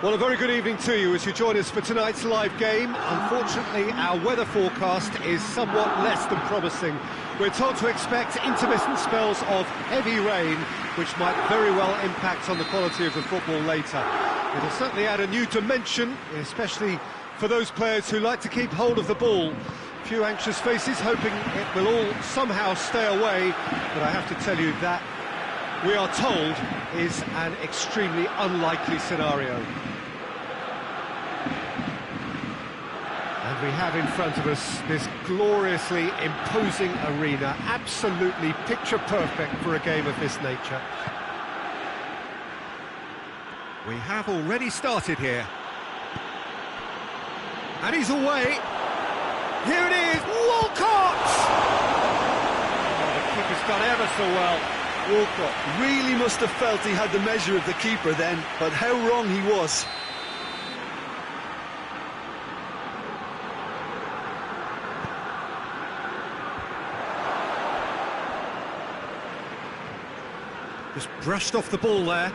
Well, a very good evening to you as you join us for tonight's live game. Unfortunately, our weather forecast is somewhat less than promising. We're told to expect intermittent spells of heavy rain, which might very well impact on the quality of the football later. It'll certainly add a new dimension, especially for those players who like to keep hold of the ball. A few anxious faces hoping it will all somehow stay away, but I have to tell you that we are told is an extremely unlikely scenario. And we have in front of us this gloriously imposing arena, absolutely picture perfect for a game of this nature. We have already started here. And he's away. Here it is, Walcott! Oh, the keeper's done ever so well. Walcott really must have felt he had the measure of the keeper then, but how wrong he was. Just brushed off the ball there.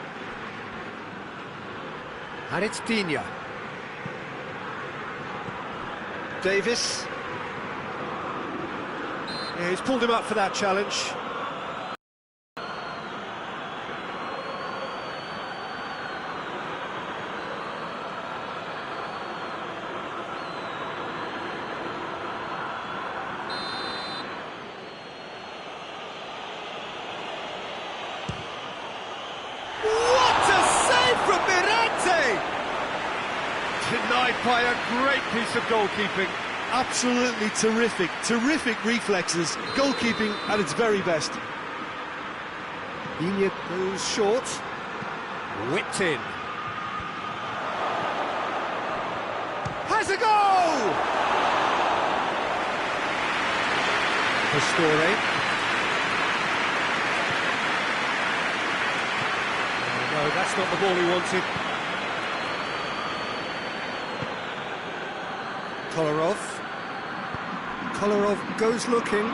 And it's Digne. Davis. Yeah, he's pulled him up for that challenge. Denied by a great piece of goalkeeping. Absolutely terrific, terrific reflexes. Goalkeeping at its very best. Digne goes short. Whipped in. Has a goal! Pastore. Oh, no, that's not the ball he wanted. Kolarov goes looking.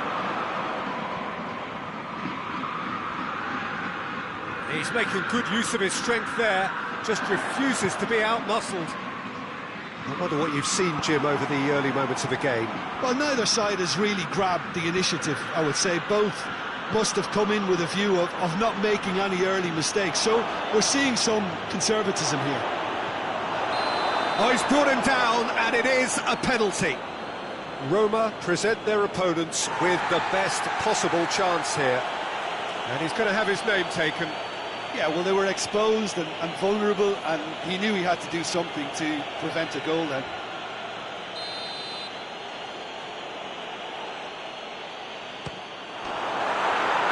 He's making good use of his strength there, just refuses to be out-muscled. I wonder what you've seen, Jim, over the early moments of the game. Well, neither side has really grabbed the initiative, I would say. Both must have come in with a view of not making any early mistakes. So we're seeing some conservatism here. Oh, he's brought him down, and it is a penalty. Roma present their opponents with the best possible chance here. And he's going to have his name taken. Yeah, well, they were exposed and vulnerable, and he knew he had to do something to prevent a goal then.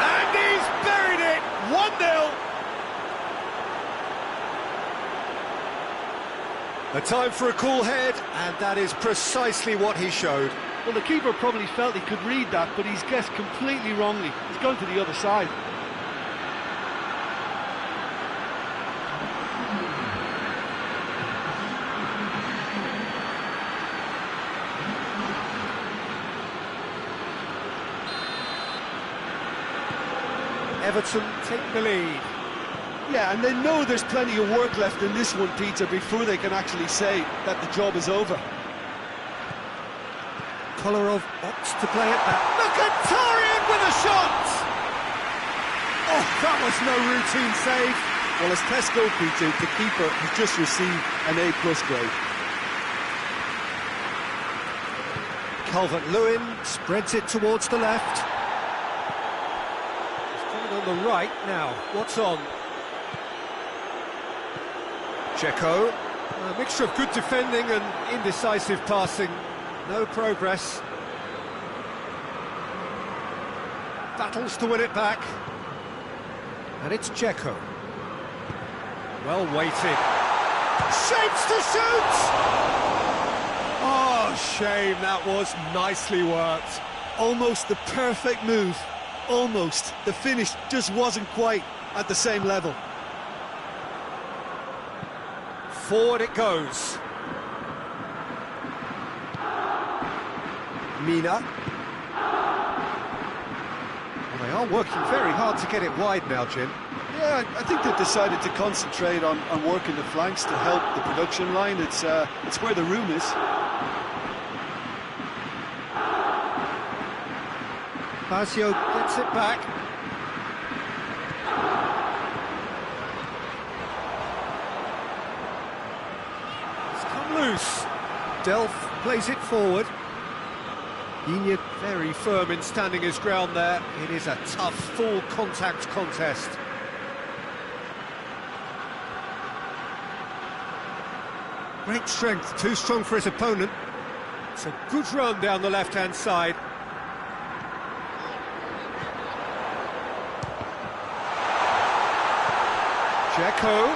And he's buried it! 1-0! A time for a cool head, and that is precisely what he showed. Well, the keeper probably felt he could read that, but he's guessed completely wrongly. He's gone to the other side. Everton take the lead. Yeah, and they know there's plenty of work left in this one, Peter, before they can actually say that the job is over. Kolarov opts to play it back. Mkhitaryan with a shot! Oh, that was no routine save. Well, as test goal, Peter, the keeper has just received an A+ grade. Calvert-Lewin spreads it towards the left. He's coming on the right now. What's on? Dzeko, a mixture of good defending and indecisive passing. No progress. Battles to win it back. And it's Dzeko. Well weighted. Shapes to shoot! Oh, shame, that was nicely worked. Almost the perfect move. Almost. The finish just wasn't quite at the same level. Forward it goes. Mina. Well, they are working very hard to get it wide now, Jim. Yeah, I think they've decided to concentrate on working the flanks to help the production line. It's where the room is. Basio gets it back. It's come loose. Delph plays it forward. Digne very firm in standing his ground there. It is a tough, full contact contest. Great strength, too strong for his opponent. It's a good run down the left-hand side. Dzeko.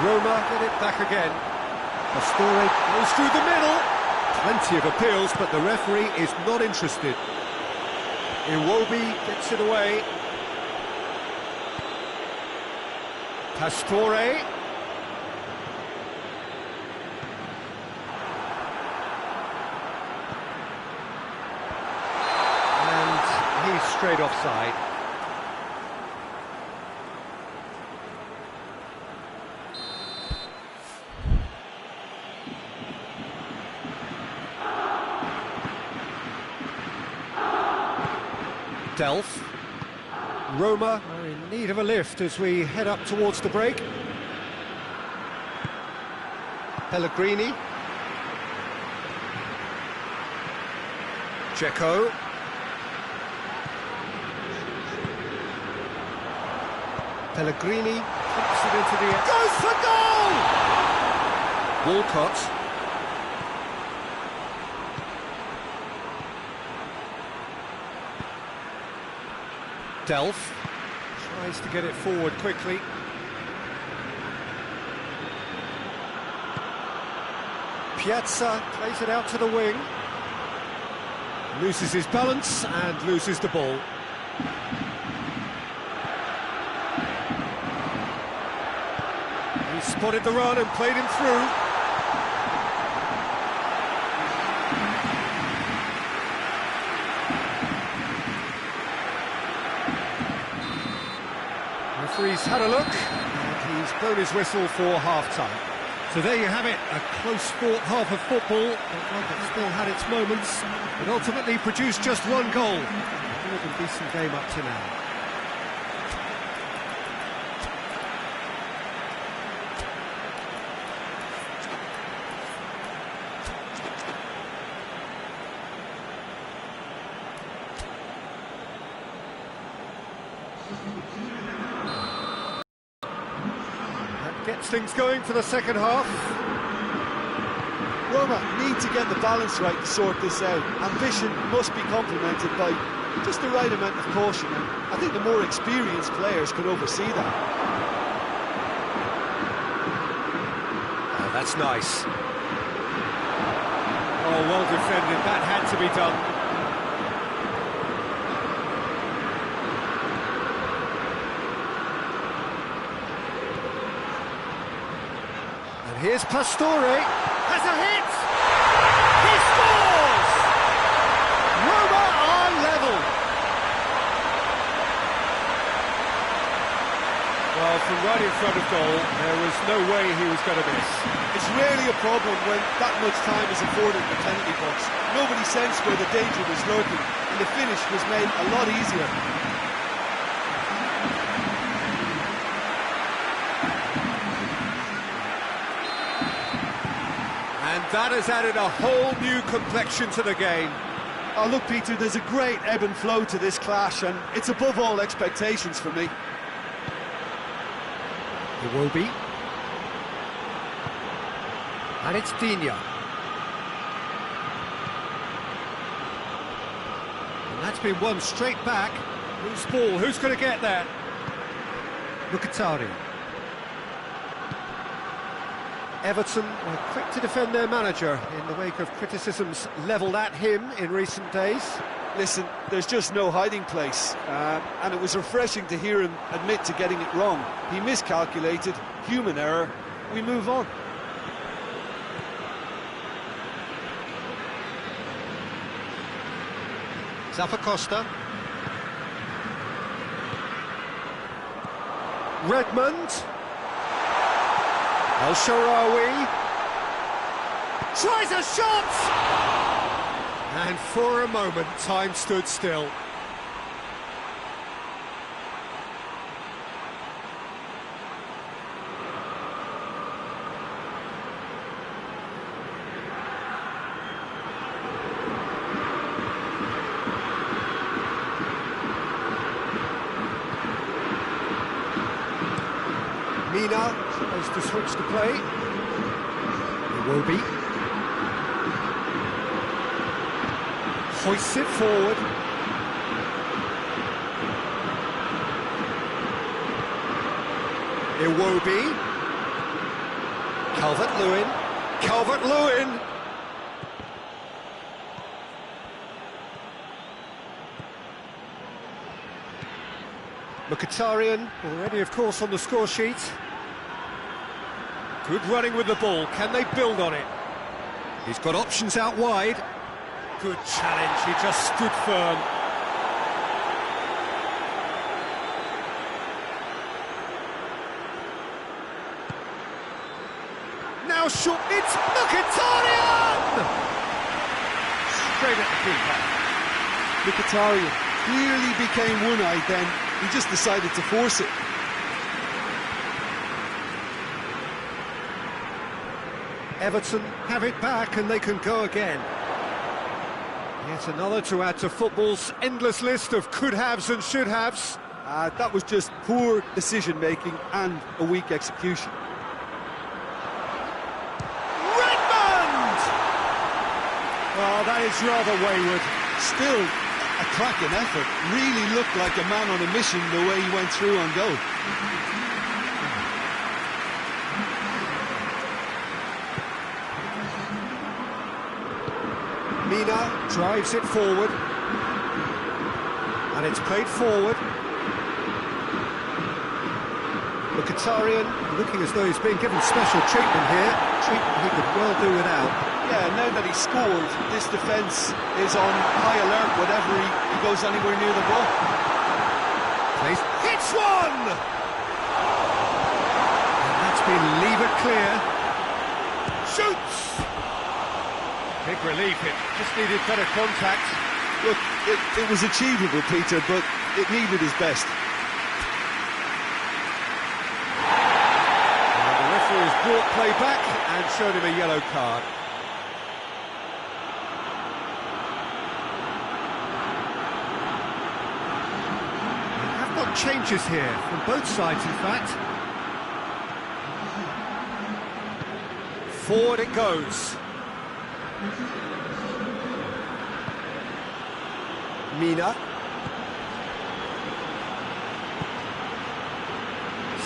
Roma get it back again. Pastore goes through the middle. Plenty of appeals, but the referee is not interested. Iwobi gets it away. Pastore. And he's straight offside. Delph. Roma are in need of a lift as we head up towards the break. Pellegrini. Dzeko. Pellegrini pumps it into the air. Goes for goal! Walcott. Delph tries to get it forward quickly. Piazza plays it out to the wing. Loses his balance and loses the ball. He spotted the run and played him through. Referee's had a look, and he's blown his whistle for half-time. So there you have it, a close fought half of football, but one that still had its moments, but ultimately produced just one goal. More than decent game up to now. Gets things going for the second half. Roma need to get the balance right to sort this out. Ambition must be complemented by just the right amount of caution, and I think the more experienced players can oversee that. Oh, that's nice. Oh, well defended, that had to be done. Here's Pastore, has a hit! He scores! Roma are level! Well, from right in front of goal, there was no way he was going to miss. It's rarely a problem when that much time is afforded in the penalty box. Nobody sensed where the danger was lurking, and the finish was made a lot easier. And that has added a whole new complexion to the game. Oh, look, Peter, there's a great ebb and flow to this clash, and it's above all expectations for me. Iwobi. And it's Digne. And that's been won straight back. Loose ball, who's going to get that? Mkhitaryan. Everton were quick to defend their manager in the wake of criticisms levelled at him in recent days. Listen, there's just no hiding place, and it was refreshing to hear him admit to getting it wrong. He miscalculated, human error, we move on. Zappacosta. Redmond. El Shaarawy. Tries a shot! And for a moment, time stood still. Mina supposed to switch the play. Iwobi hoists it forward. Iwobi. Calvert-Lewin. Calvert-Lewin. Mkhitaryan already, of course, on the score sheet. Good running with the ball. Can they build on it? He's got options out wide. Good challenge. He just stood firm. Now short. It's Mkhitaryan! Straight at the keeper. Mkhitaryan clearly became one-eyed then. He just decided to force it. Everton have it back and they can go again. Yet another to add to football's endless list of could-haves and should-haves. That was just poor decision-making and a weak execution. Redmond! Oh, that is rather wayward. Still a cracking effort. Really looked like a man on a mission the way he went through on goal. Mina drives it forward. And it's played forward. Mkhitaryan looking as though he's being given special treatment here. Treatment he could well do without. Yeah, now that he scored, this defence is on high alert whenever he goes anywhere near the ball. Plays, hits one! And that's been levered clear. Shoots! Big relief, it just needed better contact. Look, it was achievable, Peter, but it needed his best. And the referee has brought play back and showed him a yellow card. We have got changes here, from both sides in fact. Forward it goes. Mina.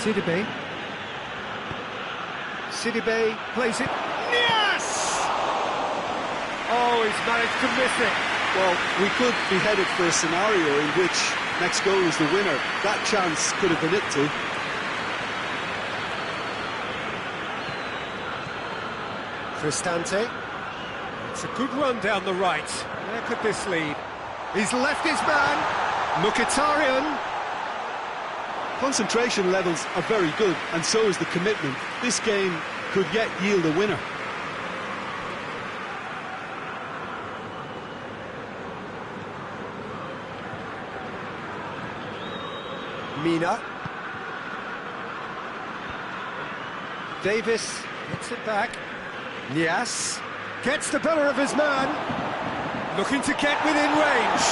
Sidibe. Sidibe plays it. Yes! Oh, he's managed to miss it. Well, we could be headed for a scenario in which next goal is the winner. That chance could have been it too. Cristante. It's a good run down the right. Where could this lead? He's left his man. Mkhitaryan. Concentration levels are very good, and so is the commitment. This game could yet yield a winner. Mina. Davis gets it back. Nias gets the better of his man. Looking to get within range.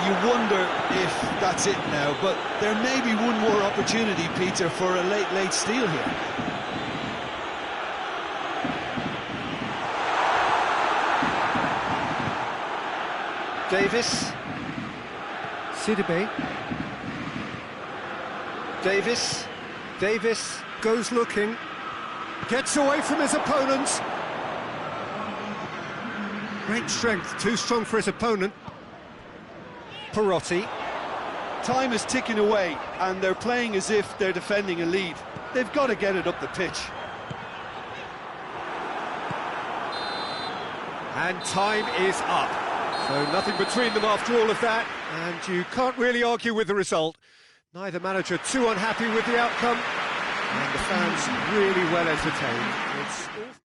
You wonder if that's it now, but there may be one more opportunity, Peter, for a late steal here. Davis. Sidibe. Davis. Davis goes looking. Gets away from his opponents. Great strength, too strong for his opponent. Perotti. Time is ticking away, and they're playing as if they're defending a lead. They've got to get it up the pitch. And time is up. So nothing between them after all of that, and you can't really argue with the result. Neither manager too unhappy with the outcome, and the fans really well entertained. It's all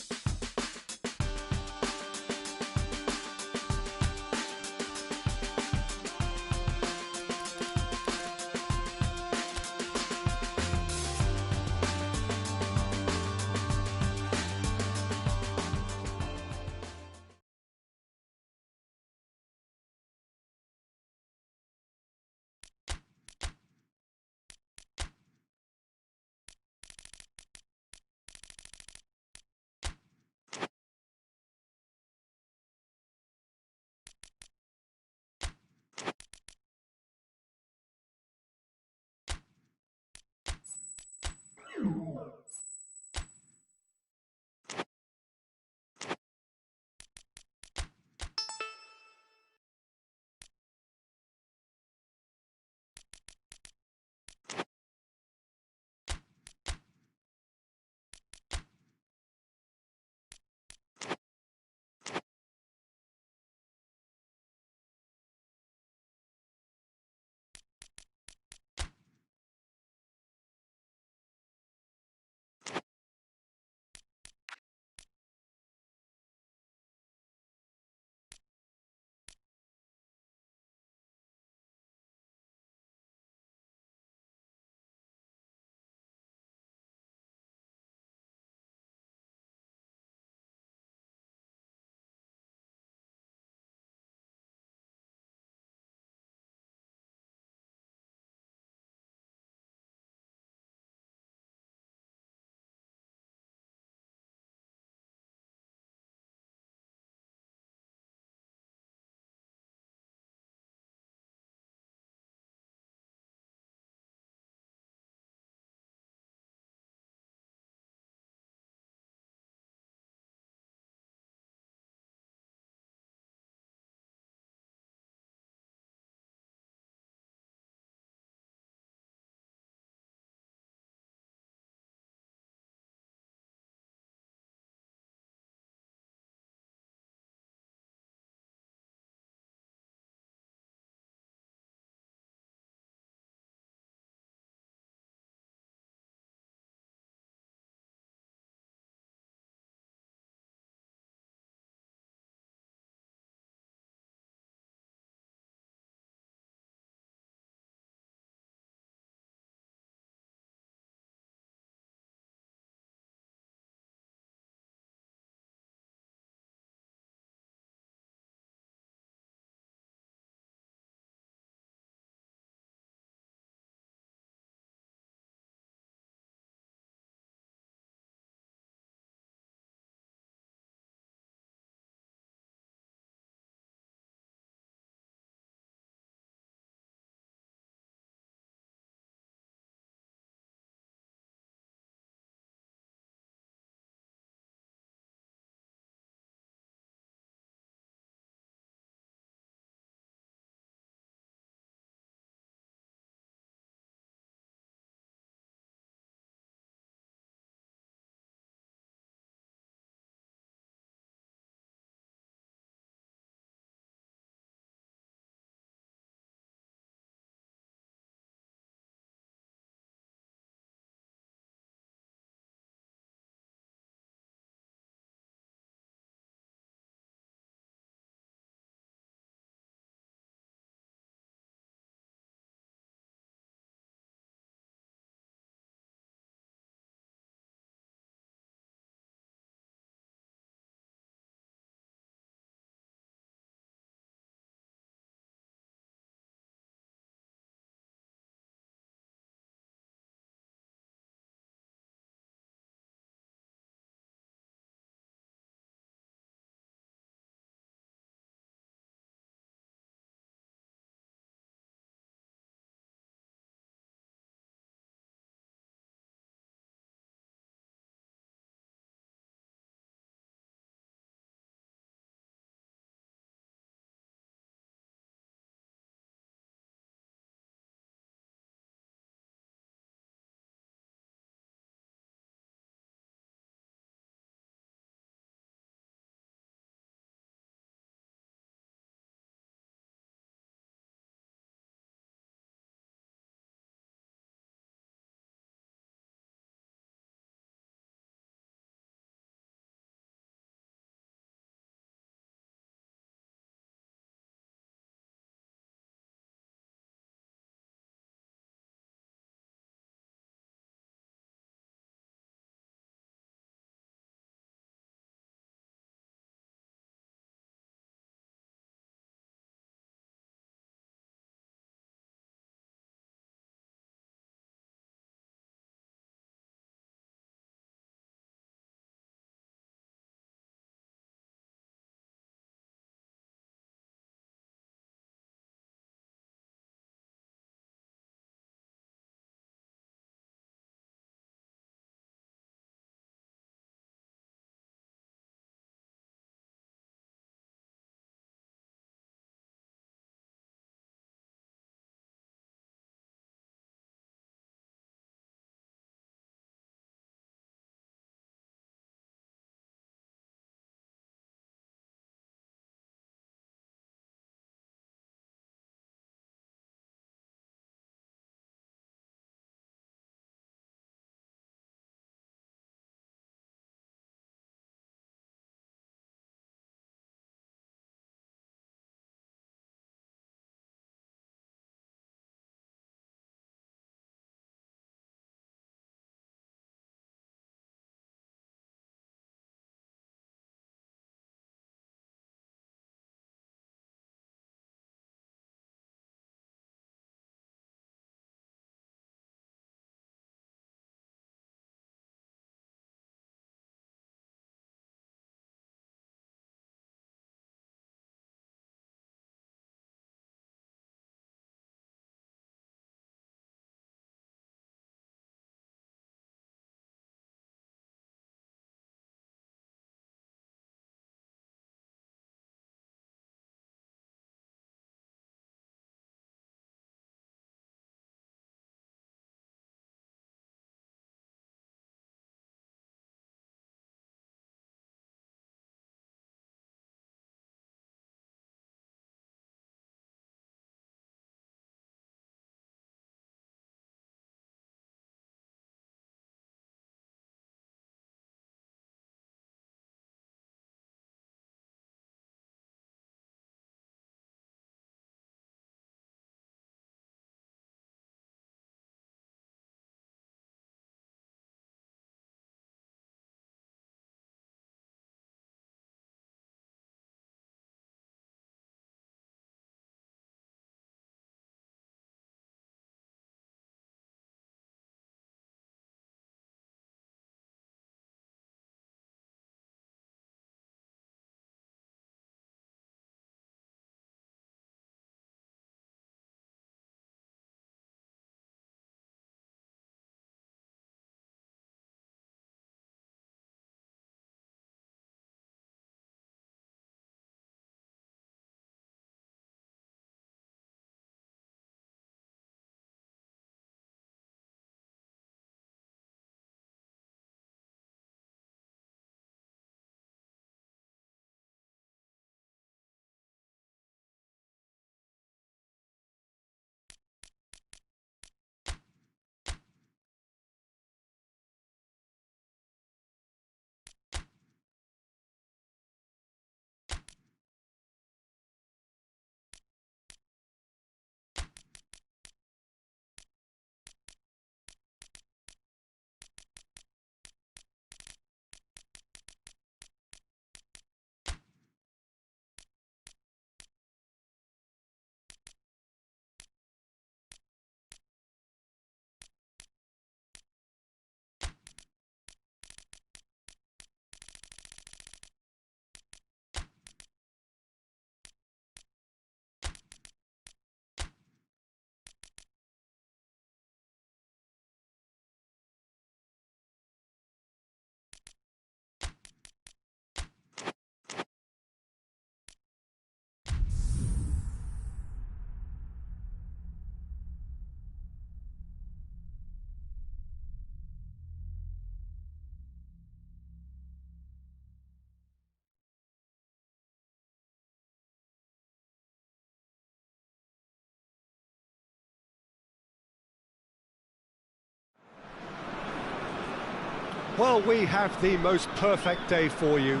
Well, we have the most perfect day for you.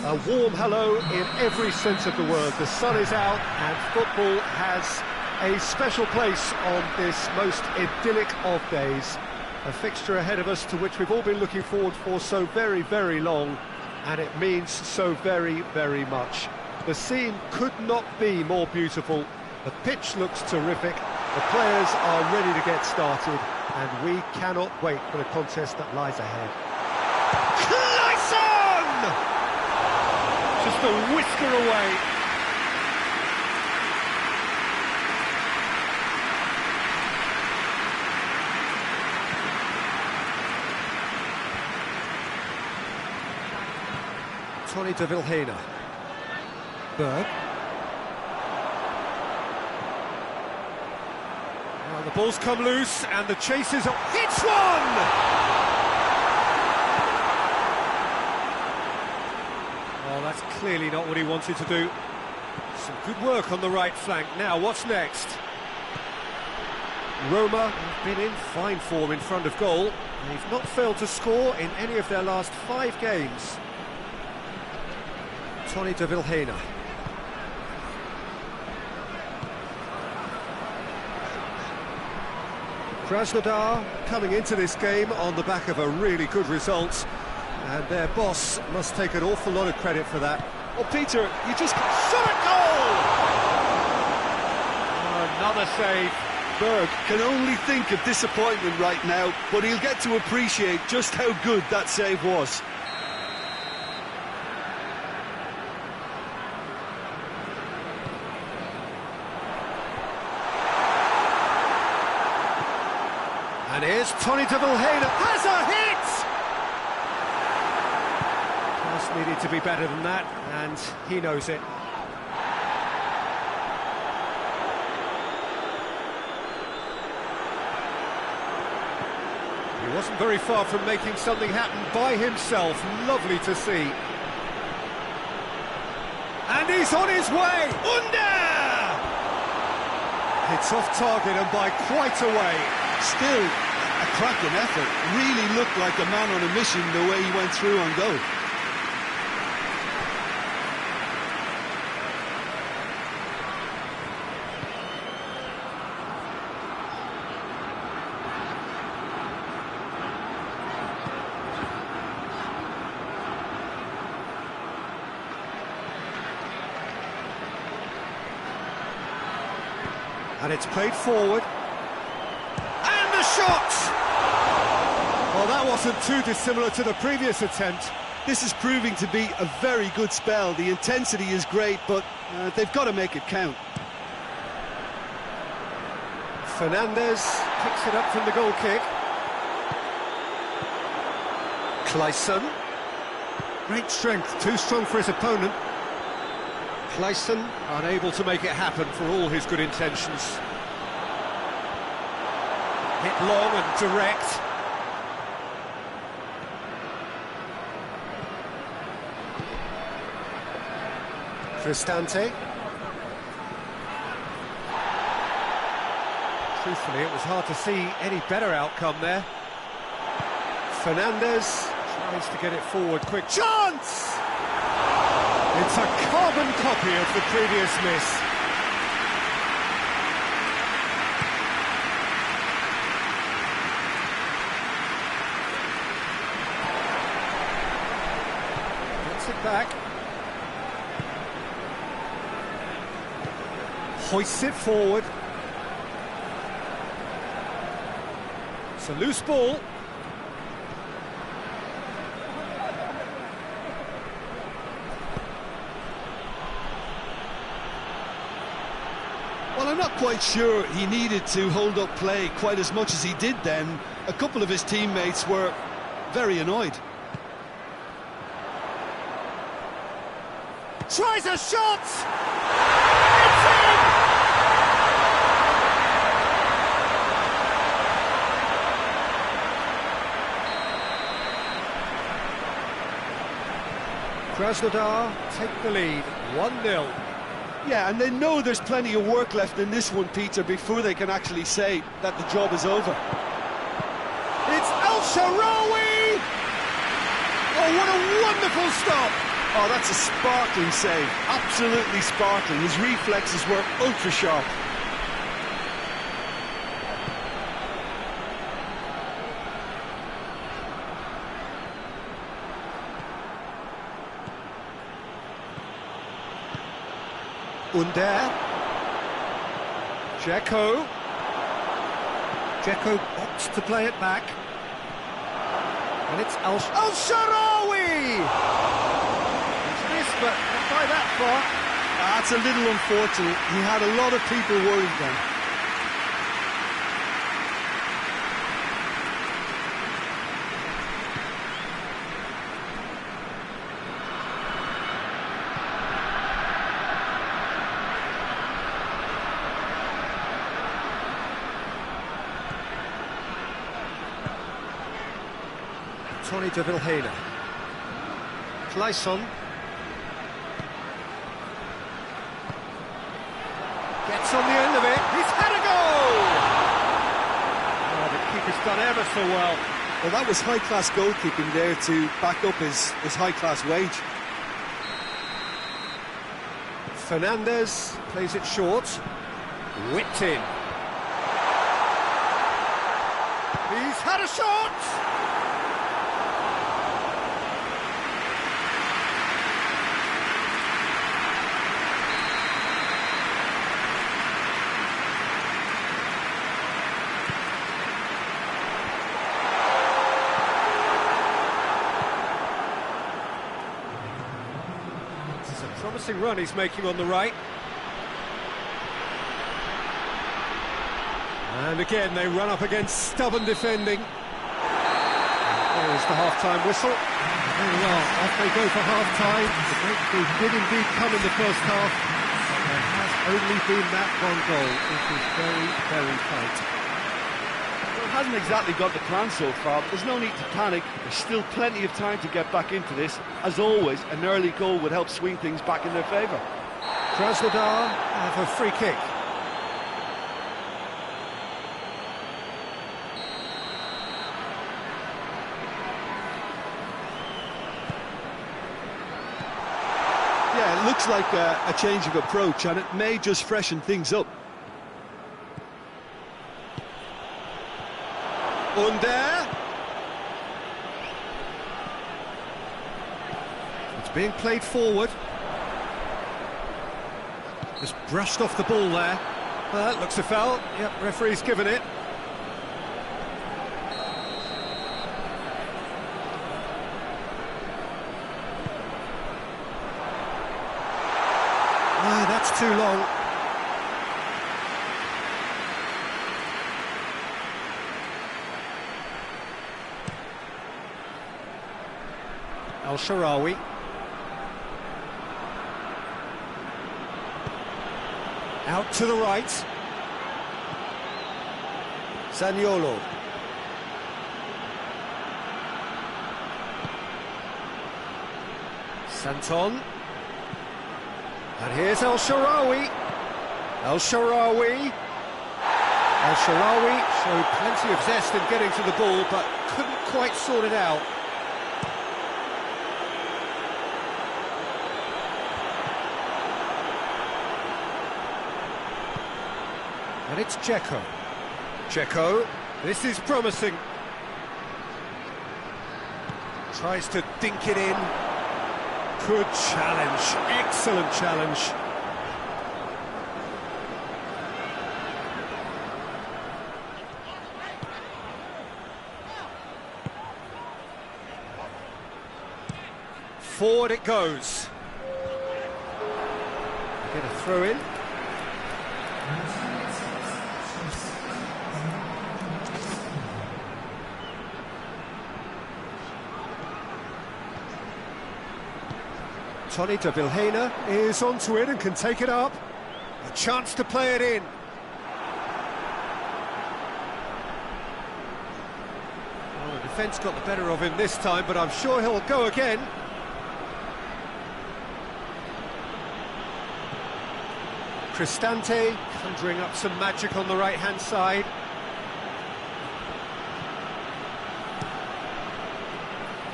A warm hello in every sense of the word. The sun is out and football has a special place on this most idyllic of days. A fixture ahead of us to which we've all been looking forward for so very, very long, and it means so very, very much. The scene could not be more beautiful. The pitch looks terrific. The players are ready to get started, and we cannot wait for the contest that lies ahead. Just a whisker away. Tony de Vilhena. Berg. Well, the ball's come loose and the chase is up. Hits one! Oh, that's clearly not what he wanted to do. Some good work on the right flank. Now, what's next? Roma have been in fine form in front of goal. They've not failed to score in any of their last 5 games. Tony de Vilhena. Krasnodar coming into this game on the back of a really good result, and their boss must take an awful lot of credit for that. Well, Peter, you just shot a goal! Oh, another save. Berg can only think of disappointment right now, but he'll get to appreciate just how good that save was. And here's Tony de Vilhena, has a hit! Pass needed to be better than that, and he knows it. He wasn't very far from making something happen by himself. Lovely to see. And he's on his way! Under! It's off target and by quite a way. Still a cracking effort. Really looked like a man on a mission the way he went through on goal. And it's played forward. And the shot! Well, that wasn't too dissimilar to the previous attempt. This is proving to be a very good spell. The intensity is great, but they've got to make it count. Fernandez picks it up from the goal kick. Clayson. Great strength, too strong for his opponent. Clayson unable to make it happen for all his good intentions. Hit long and direct. Cristante. Truthfully, it was hard to see any better outcome there. Fernandez tries to get it forward quick. Chance! It's a carbon copy of the previous miss. Gets it back. Hoists it forward. It's a loose ball. Well, I'm not quite sure he needed to hold up play quite as much as he did then. A couple of his teammates were very annoyed. Tries a shot! It's in! Krasnodar take the lead, 1-0. Yeah, and they know there's plenty of work left in this one, Peter, before they can actually say that the job is over. It's El Shaarawy! Oh, what a wonderful stop! Oh, that's a sparkling save. Absolutely sparkling. His reflexes were ultra sharp. Under. Dzeko. Dzeko opts to play it back. And it's Al-Sharawi! He's missed, but not by that far. That's a little unfortunate. He had a lot of people worried then. Tony de Vilhena. Clayson. Gets on the end of it. He's had a goal! Oh, the keeper's done ever so well. Well, that was high-class goalkeeping there to back up his high-class wage. Fernandez plays it short. Whipped in. He's had a shot! Promising run he's making on the right. And again they run up against stubborn defending. There's the half-time whistle. There we are, off they go for half-time. The breakthrough did indeed come in the first half, but there has only been that one goal. It is very, very tight. Well, it hasn't exactly got the plan so far, but there's no need to panic. There's still plenty of time to get back into this. As always, an early goal would help swing things back in their favour. Krasnodar have a free kick. Yeah, it looks like a change of approach, and it may just freshen things up. Under. It's being played forward. Just brushed off the ball there. That looks a foul. Yep, referee's given it. Ah, that's too long. Al-Sharawi. Out to the right. Zaniolo. Santon. And here's Al-Sharawi. Al-Sharawi. Al-Sharawi showed plenty of zest in getting to the ball, but couldn't quite sort it out. And it's Dzeko. Dzeko, this is promising. Tries to dink it in. Good challenge, excellent challenge. Forward it goes. Get a throw in. Tony de Vilhena is onto it and can take it up. A chance to play it in. Well, the defence got the better of him this time, but I'm sure he'll go again. Cristante conjuring up some magic on the right-hand side.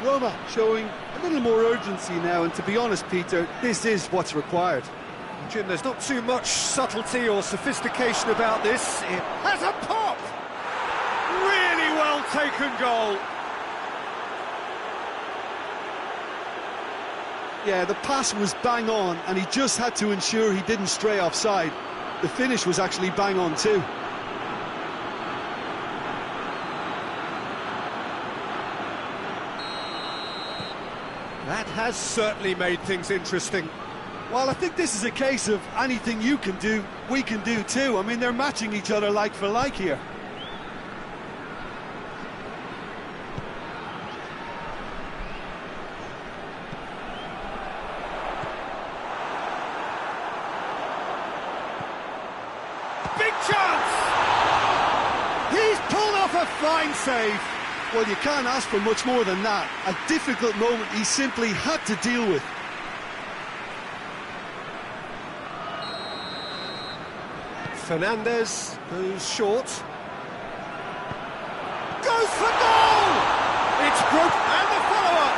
Roma showing a little more urgency now, and to be honest, Peter, this is what's required. Jim, there's not too much subtlety or sophistication about this. It has a pop! Really well taken goal. Yeah, the pass was bang on, and he just had to ensure he didn't stray offside. The finish was actually bang on too. That has certainly made things interesting. Well, I think this is a case of anything you can do, we can do too. I mean, they're matching each other like for like here. Big chance! He's pulled off a fine save. Well, you can't ask for much more than that. A difficult moment he simply had to deal with. Fernandez goes short. Goes for goal! It's broke, and the follow-up!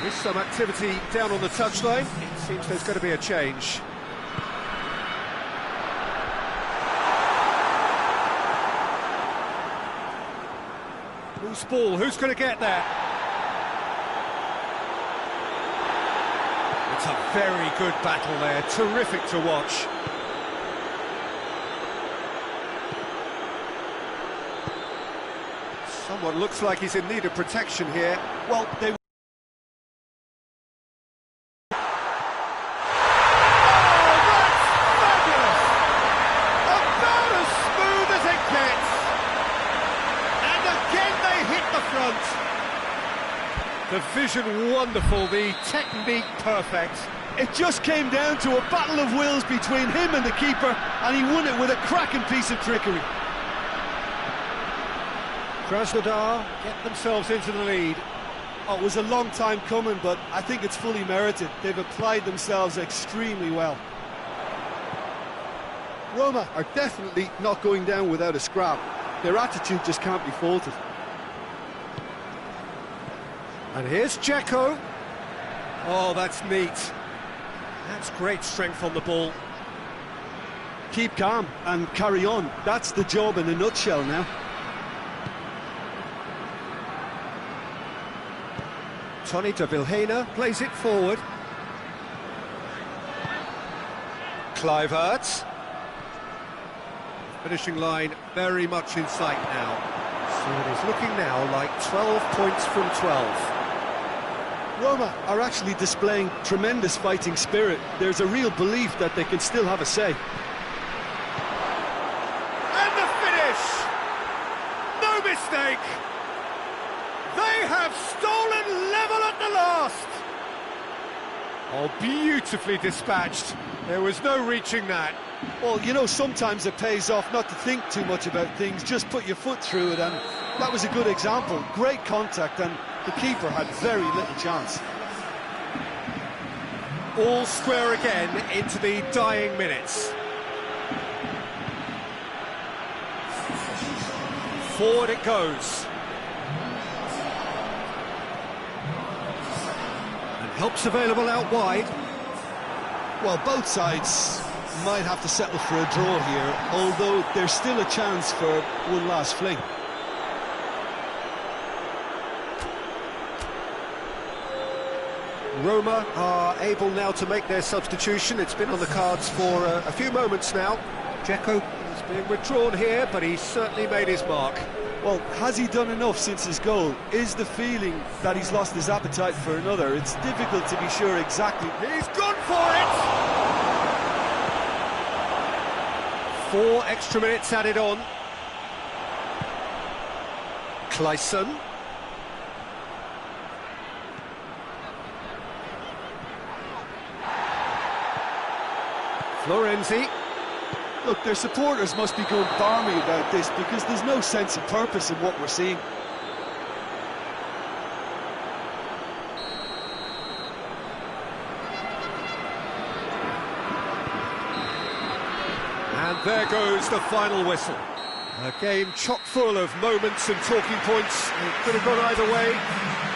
There is some activity down on the touchline. It seems there's going to be a change. Loose ball, who's going to get that? It's a very good battle there, terrific to watch. Someone looks like he's in need of protection here. Well, they... The vision wonderful, the technique perfect. It just came down to a battle of wills between him and the keeper, and he won it with a cracking piece of trickery. Krasnodar get themselves into the lead. Oh, it was a long time coming, but I think it's fully merited. They've applied themselves extremely well. Roma are definitely not going down without a scrap. Their attitude just can't be faulted. And here's Dzeko. Oh, that's neat. That's great strength on the ball. Keep calm and carry on. That's the job in a nutshell now. Tony de Vilhena plays it forward. Kluivert. Finishing line very much in sight now. So it is looking now like 12 points from 12. Roma are actually displaying tremendous fighting spirit. There's a real belief that they can still have a say. And the finish! No mistake! They have stolen level at the last! Oh, beautifully dispatched. There was no reaching that. Well, you know, sometimes it pays off not to think too much about things, just put your foot through it, and that was a good example. Great contact, and the keeper had very little chance. All square again into the dying minutes. Forward it goes. And help's available out wide. Well, both sides might have to settle for a draw here, although there's still a chance for one last fling. Roma are able now to make their substitution. It's been on the cards for a few moments now. Dzeko is being withdrawn here, but he's certainly made his mark. Well, has he done enough since his goal? Is the feeling that he's lost his appetite for another? It's difficult to be sure exactly. He's gone for it! 4 extra minutes added on. Clayson. Florenzi. Look, their supporters must be going balmy about this because there's no sense of purpose in what we're seeing. There goes the final whistle. A game chock full of moments and talking points. It could have gone either way.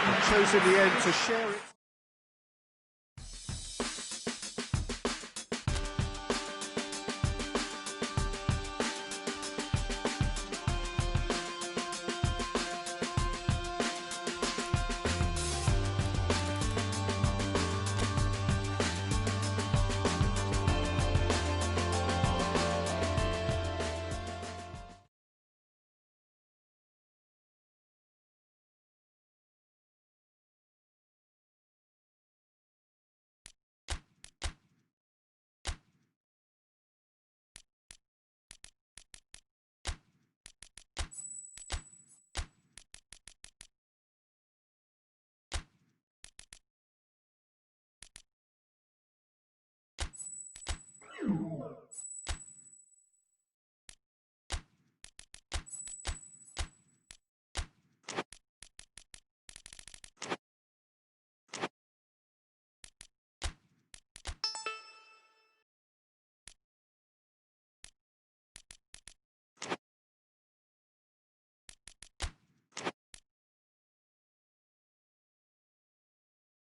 They chose in the end to share it.